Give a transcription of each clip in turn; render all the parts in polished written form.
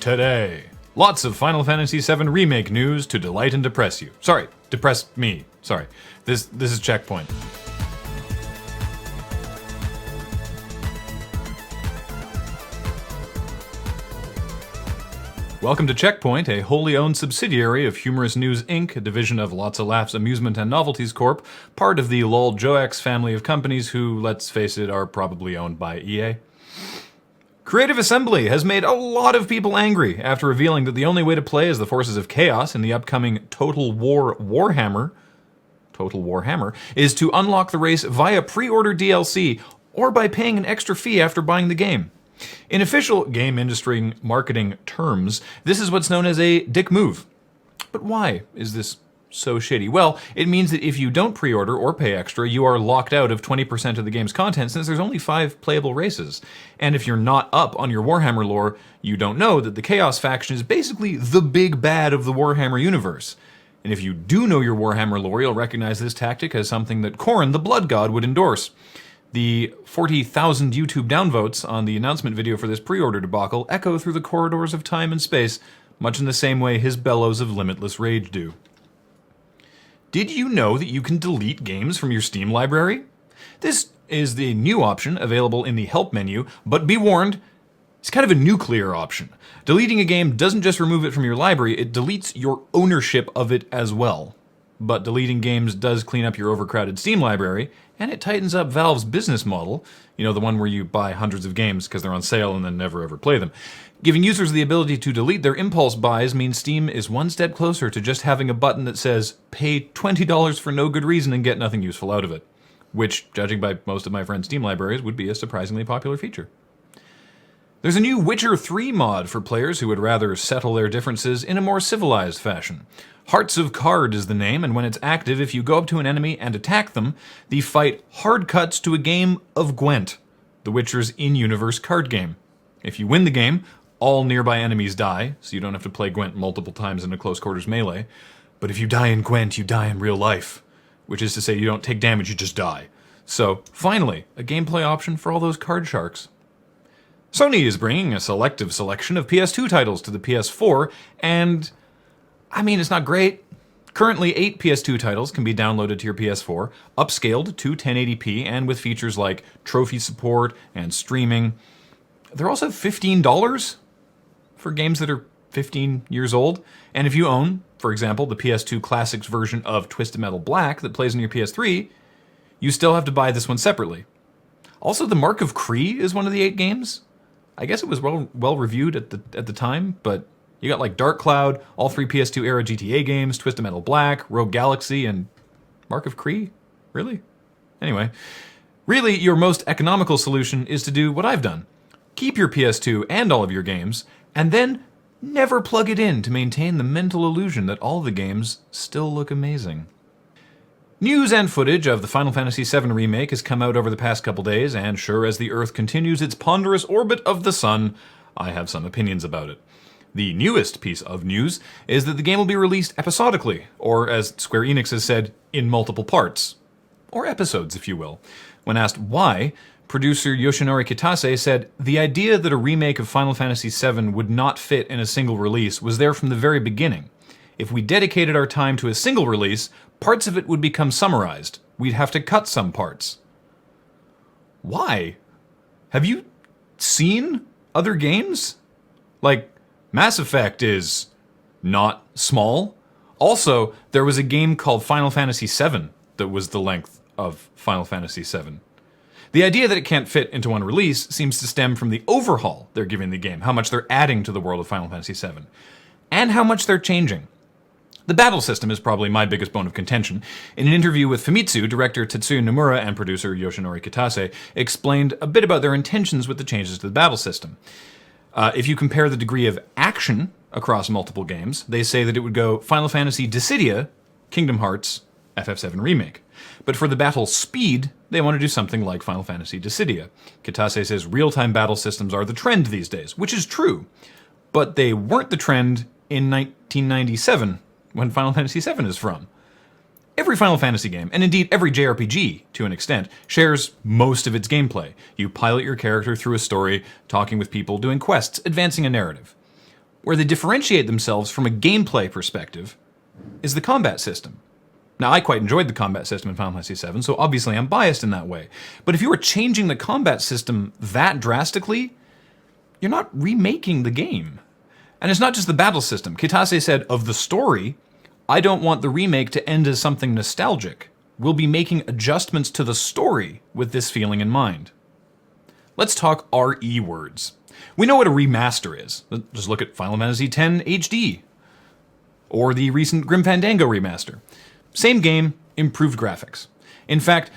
today. Lots of Final Fantasy VII Remake news to delight and depress you. Sorry, depress me. Sorry. This is CheckPoint. Welcome to CheckPoint, a wholly owned subsidiary of Humorous News Inc., a division of Lots of Laughs Amusement and Novelties Corp., part of the lol Joax family of companies who, let's face it, are probably owned by EA. Creative Assembly has made a lot of people angry after revealing that the only way to play as the forces of chaos in the upcoming Total War Warhammer is to unlock the race via pre-order DLC or by paying an extra fee after buying the game. In official game industry marketing terms, this is what's known as a dick move. But why is this so shitty? Well, it means that if you don't pre-order or pay extra, you are locked out of 20% of the game's content since there's only 5 playable races. And if you're not up on your Warhammer lore, you don't know that the Chaos faction is basically the big bad of the Warhammer universe. And if you do know your Warhammer lore, you'll recognize this tactic as something that Khorne, the Blood God, would endorse. The 40,000 YouTube downvotes on the announcement video for this pre-order debacle echo through the corridors of time and space, much in the same way his bellows of limitless rage do. Did you know that you can delete games from your Steam library? This is the new option available in the help menu, but be warned, it's kind of a nuclear option. Deleting a game doesn't just remove it from your library, it deletes your ownership of it as well. But deleting games does clean up your overcrowded Steam library, and it tightens up Valve's business model, the one where you buy hundreds of games because they're on sale and then never ever play them. Giving users the ability to delete their impulse buys means Steam is one step closer to just having a button that says, pay $20 for no good reason and get nothing useful out of it. Which, judging by most of my friends' Steam libraries, would be a surprisingly popular feature. There's a new Witcher 3 mod for players who would rather settle their differences in a more civilized fashion. Hearts of Card is the name, and when it's active, if you go up to an enemy and attack them, the fight hard cuts to a game of Gwent, The Witcher's in-universe card game. If you win the game, all nearby enemies die, so you don't have to play Gwent multiple times in a close-quarters melee. But if you die in Gwent, you die in real life, which is to say you don't take damage, you just die. So, finally, a gameplay option for all those card sharks. Sony is bringing a selective selection of PS2 titles to the PS4, and it's not great. Currently, 8 PS2 titles can be downloaded to your PS4, upscaled to 1080p, and with features like trophy support and streaming. They're also $15 for games that are 15 years old. And if you own, for example, the PS2 Classics version of Twisted Metal Black that plays on your PS3, you still have to buy this one separately. Also, the Mark of Kree is one of the 8 games. I guess it was well reviewed at the time, but you got like Dark Cloud, all 3 PS2 era GTA games, Twisted Metal Black, Rogue Galaxy, and Mark of Kree? Really? Anyway, really your most economical solution is to do what I've done. Keep your PS2 and all of your games, and then never plug it in to maintain the mental illusion that all the games still look amazing. News and footage of the Final Fantasy VII Remake has come out over the past couple days, and sure as the Earth continues its ponderous orbit of the Sun, I have some opinions about it. The newest piece of news is that the game will be released episodically, or as Square Enix has said, in multiple parts. Or episodes, if you will. When asked why, producer Yoshinori Kitase said, "The idea that a remake of Final Fantasy VII would not fit in a single release was there from the very beginning. If we dedicated our time to a single release, parts of it would become summarized. We'd have to cut some parts." Why? Have you seen other games? Like, Mass Effect is not small. Also, there was a game called Final Fantasy VII that was the length of Final Fantasy VII. The idea that it can't fit into one release seems to stem from the overhaul they're giving the game, how much they're adding to the world of Final Fantasy VII, and how much they're changing. The battle system is probably my biggest bone of contention. In an interview with Famitsu, director Tetsuya Nomura and producer Yoshinori Kitase explained a bit about their intentions with the changes to the battle system. If you compare the degree of action across multiple games, they say that it would go Final Fantasy Dissidia, Kingdom Hearts, FF7 Remake. But for the battle speed, they want to do something like Final Fantasy Dissidia. Kitase says real-time battle systems are the trend these days, which is true. But they weren't the trend in 1997, when Final Fantasy VII is from. Every Final Fantasy game, and indeed every JRPG, to an extent, shares most of its gameplay. You pilot your character through a story, talking with people, doing quests, advancing a narrative. Where they differentiate themselves from a gameplay perspective is the combat system. Now, I quite enjoyed the combat system in Final Fantasy VII, so obviously I'm biased in that way. But if you were changing the combat system that drastically, you're not remaking the game. And it's not just the battle system. Kitase said, of the story, I don't want the remake to end as something nostalgic. We'll be making adjustments to the story with this feeling in mind. Let's talk RE words. We know what a remaster is. Just look at Final Fantasy X HD. Or the recent Grim Fandango remaster. Same game, improved graphics. In fact,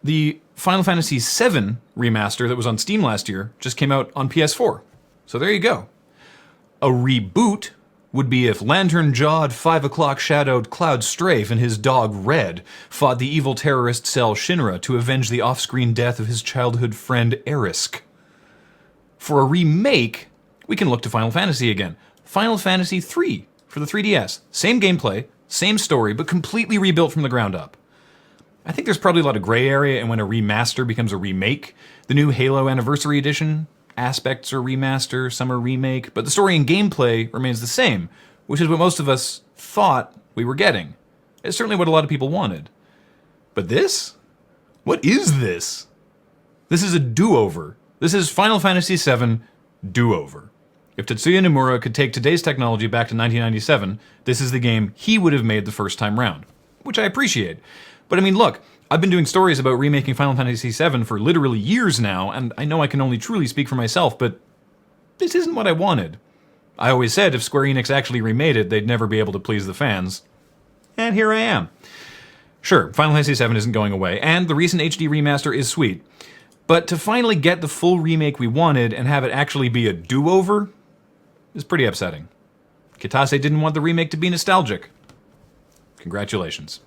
the Final Fantasy VII remaster that was on Steam last year just came out on PS4. So there you go. A reboot would be if lantern-jawed, 5 o'clock shadowed Cloud Strafe and his dog Red fought the evil terrorist cell Shinra to avenge the off-screen death of his childhood friend Erisk. For a remake, we can look to Final Fantasy again. Final Fantasy III for the 3DS. Same gameplay, same story, but completely rebuilt from the ground up. I think there's probably a lot of gray area in when a remaster becomes a remake. The new Halo Anniversary Edition, aspects are remaster, some are remake, but the story and gameplay remains the same, which is what most of us thought we were getting. It's certainly what a lot of people wanted. But this? What is this? This is a do-over. This is Final Fantasy VII do-over. If Tetsuya Nomura could take today's technology back to 1997, this is the game he would have made the first time round, which I appreciate. But I mean, look, I've been doing stories about remaking Final Fantasy VII for literally years now, and I know I can only truly speak for myself, but this isn't what I wanted. I always said if Square Enix actually remade it, they'd never be able to please the fans. And here I am. Sure, Final Fantasy VII isn't going away, and the recent HD remaster is sweet. But to finally get the full remake we wanted and have it actually be a do-over is pretty upsetting. Kitase didn't want the remake to be nostalgic. Congratulations.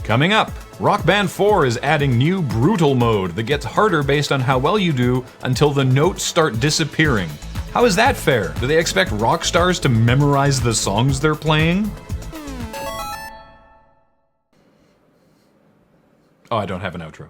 Coming up, Rock Band 4 is adding new brutal mode that gets harder based on how well you do until the notes start disappearing. How is that fair? Do they expect rock stars to memorize the songs they're playing? Oh, I don't have an outro.